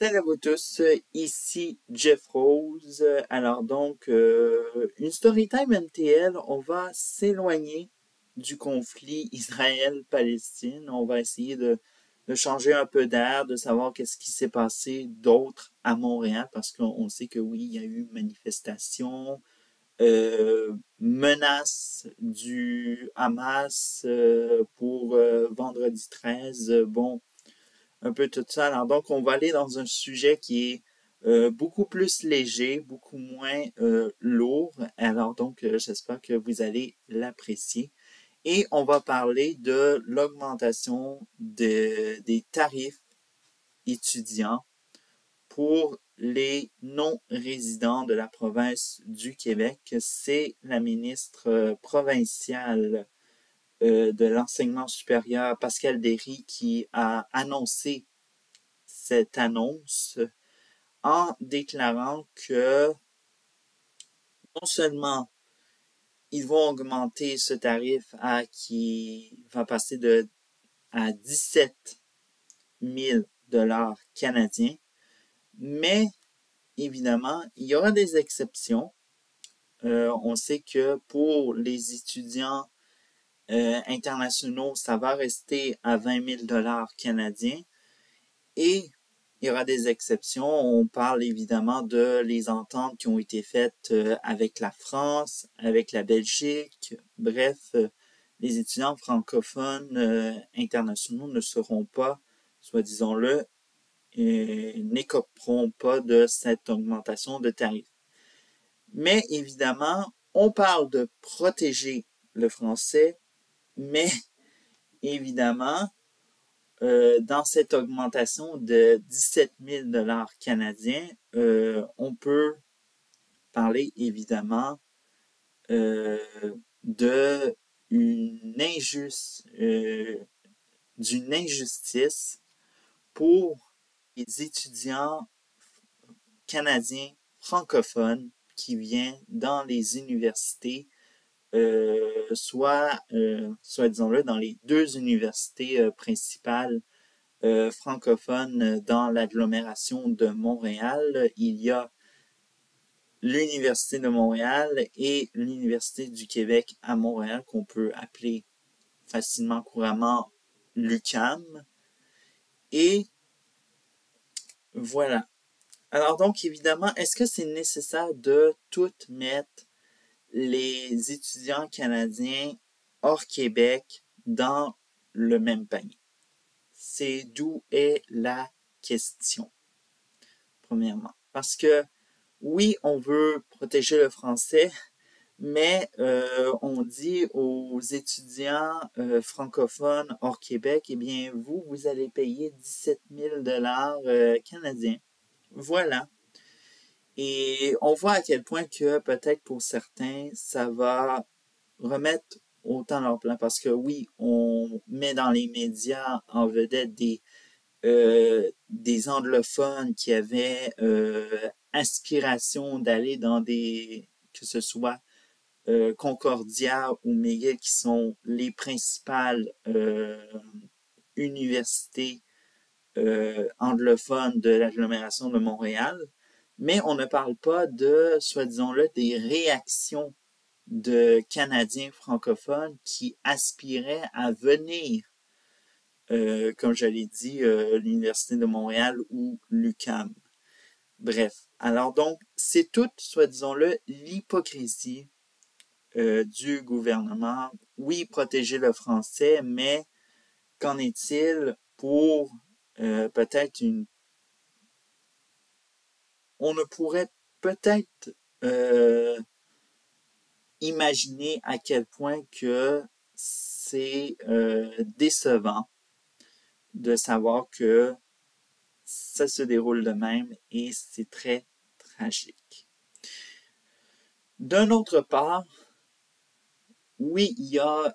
Salut à vous tous, ici Jeff Rose. Alors donc, une Storytime MTL, on va s'éloigner du conflit Israël-Palestine. On va essayer de changer un peu d'air, de savoir qu'est-ce qui s'est passé d'autre à Montréal, parce qu'on sait que oui, il y a eu manifestations, menaces du Hamas pour vendredi 13. Bon, un peu tout ça. Alors donc, on va aller dans un sujet qui est beaucoup plus léger, beaucoup moins lourd. Alors donc, j'espère que vous allez l'apprécier. Et on va parler de l'augmentation des tarifs étudiants pour les non-résidents de la province du Québec. C'est la ministre provinciale de l'enseignement supérieur, Pascal Derry, qui a annoncé cette annonce en déclarant que non seulement ils vont augmenter ce tarif qui va passer à 17 000 dollars canadiens, mais évidemment, il y aura des exceptions. On sait que pour les étudiants internationaux, ça va rester à 20 000 dollars canadiens. Et il y aura des exceptions. On parle évidemment de les ententes qui ont été faites avec la France, avec la Belgique. Bref, les étudiants francophones internationaux ne seront pas, soit disons-le, n'écoperont pas de cette augmentation de tarifs. Mais évidemment, on parle de protéger le français, mais évidemment, dans cette augmentation de 17 000 dollars canadiens, on peut parler évidemment euh, de d'une injustice pour les étudiants canadiens francophones qui viennent dans les universités, soit disons-le, dans les deux universités principales francophones dans l'agglomération de Montréal. Il y a l'Université de Montréal et l'Université du Québec à Montréal, qu'on peut appeler facilement, couramment l'UQAM. Et voilà. Alors donc, évidemment, est-ce que c'est nécessaire de tout mettre les étudiants canadiens hors Québec dans le même panier? C'est d'où est la question, premièrement. Parce que oui, on veut protéger le français, mais on dit aux étudiants francophones hors Québec, eh bien, vous allez payer 17 000 dollars canadiens. Voilà. Et on voit à quel point que peut-être pour certains, ça va remettre autant leur plan. Parce que oui, on met dans les médias en vedette des anglophones qui avaient aspiration d'aller dans que ce soit Concordia ou McGill, qui sont les principales universités anglophones de l'agglomération de Montréal, mais on ne parle pas de, soit disons-le, des réactions de Canadiens francophones qui aspiraient à venir, comme je l'ai dit, l'Université de Montréal ou l'UQAM. Bref, alors donc, c'est toute, soit disons-le, l'hypocrisie du gouvernement. Oui, protéger le français, mais qu'en est-il pour peut-être On ne pourrait peut-être imaginer à quel point que c'est décevant de savoir que ça se déroule de même et c'est très tragique. D'un autre part, oui, il y a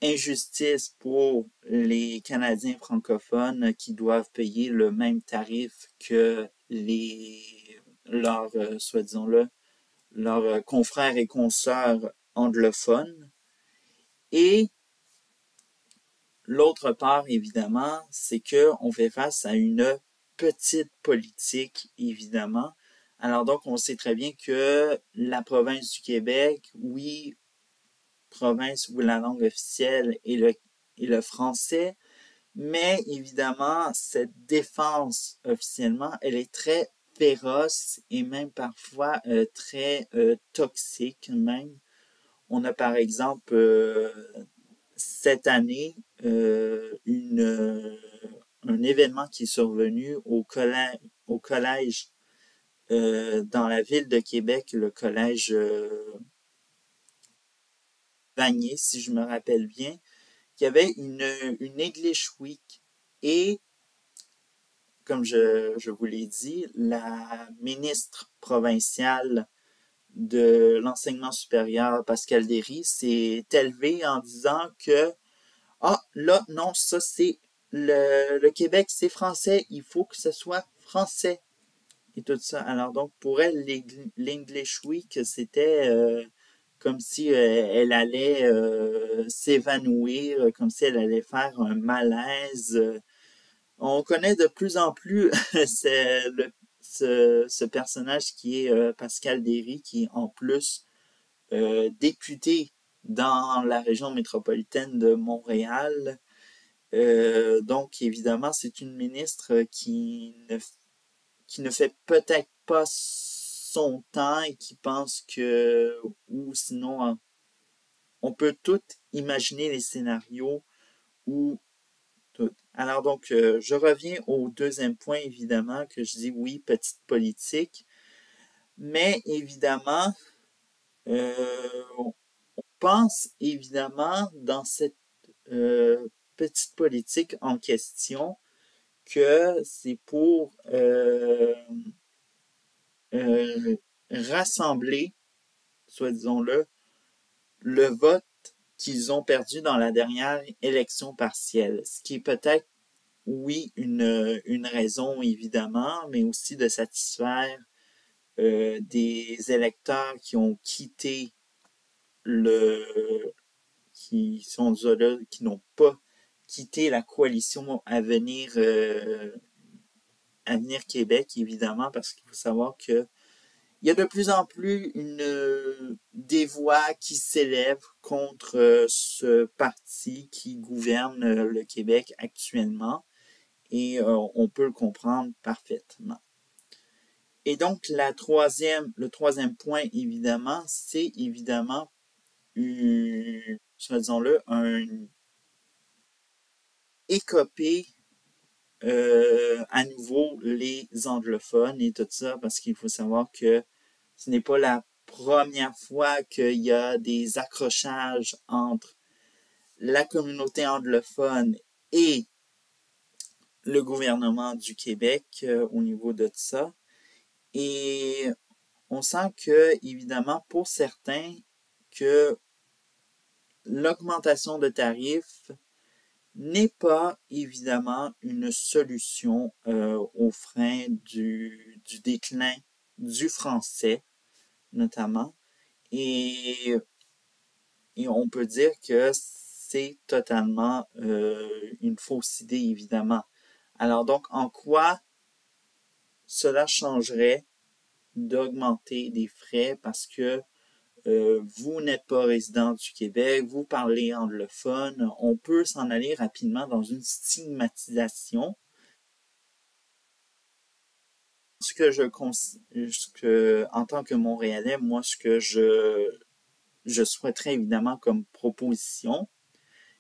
injustice pour les Canadiens francophones qui doivent payer le même tarif que leurs, soi-disant-le, leurs confrères et consoeurs anglophones. Et l'autre part, évidemment, c'est qu'on fait face à une petite politique, évidemment. Alors donc, on sait très bien que la province du Québec, oui, province où la langue officielle est le français, mais évidemment, cette défense officiellement, elle est très féroce et même parfois très toxique même. On a par exemple cette année un événement qui est survenu au collège dans la ville de Québec, le collège Vanier, si je me rappelle bien, qui avait une English Week et comme je vous l'ai dit, la ministre provinciale de l'enseignement supérieur, Pascal Derry, s'est élevée en disant que ah, là, non, ça c'est le Québec, c'est français, il faut que ce soit français et tout ça. Alors donc, pour elle, l'English Week, c'était comme si elle allait s'évanouir, comme si elle allait faire un malaise. On connaît de plus en plus ce personnage qui est Pascal Derry, qui est en plus député dans la région métropolitaine de Montréal. Donc, évidemment, c'est une ministre qui ne fait peut-être pas son temps et qui pense que, ou sinon, on peut tout imaginer les scénarios où tout. Alors donc, je reviens au deuxième point, évidemment, que je dis oui, petite politique, mais évidemment, on pense évidemment dans cette petite politique en question que c'est pour euh, rassembler, soit disons-le, le vote qu'ils ont perdu dans la dernière élection partielle, ce qui est peut-être oui, une raison évidemment, mais aussi de satisfaire des électeurs qui ont quitté le, qui n'ont pas quitté la coalition Avenir Québec, évidemment, parce qu'il faut savoir que il y a de plus en plus des voix qui s'élèvent contre ce parti qui gouverne le Québec actuellement. Et on peut le comprendre parfaitement. Et donc, le troisième point, évidemment, c'est évidemment, disons-le, un écoper à nouveau les anglophones et tout ça, parce qu'il faut savoir que ce n'est pas la première fois qu'il y a des accrochages entre la communauté anglophone et le gouvernement du Québec au niveau de ça. Et on sent que, évidemment, pour certains, que l'augmentation de tarifs n'est pas, évidemment, une solution au frein du déclin du français, notamment. Et, et on peut dire que c'est totalement une fausse idée, évidemment. Alors donc, en quoi cela changerait d'augmenter des frais parce que vous n'êtes pas résident du Québec, vous parlez anglophone, on peut s'en aller rapidement dans une stigmatisation. En tant que Montréalais, moi, je souhaiterais évidemment comme proposition,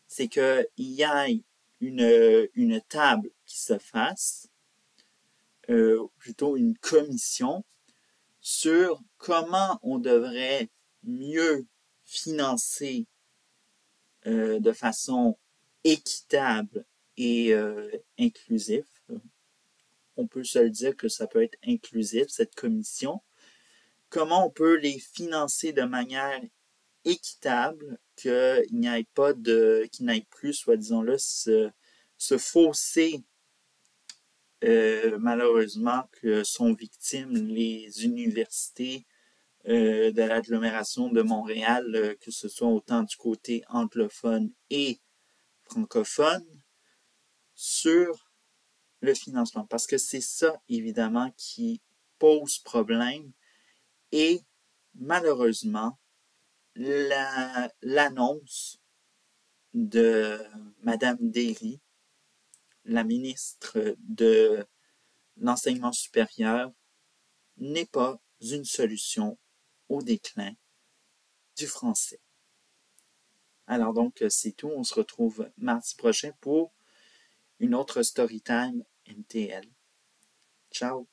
c'est qu'il y ait une table qui se fasse, plutôt une commission sur comment on devrait mieux financer de façon équitable et inclusive. On peut se le dire que ça peut être inclusif, cette commission. Comment on peut les financer de manière équitable, qu'il n'y ait pas qu'il n'y ait plus, soit disons-le, ce fossé malheureusement que sont victimes les universités de l'agglomération de Montréal, que ce soit autant du côté anglophone et francophone, sur le financement, parce que c'est ça, évidemment, qui pose problème. Et malheureusement, l'annonce de Madame Derry, la ministre de l'enseignement supérieur, n'est pas une solution au déclin du français. Alors donc, c'est tout. On se retrouve mardi prochain pour une autre Storytime MTL. Ciao!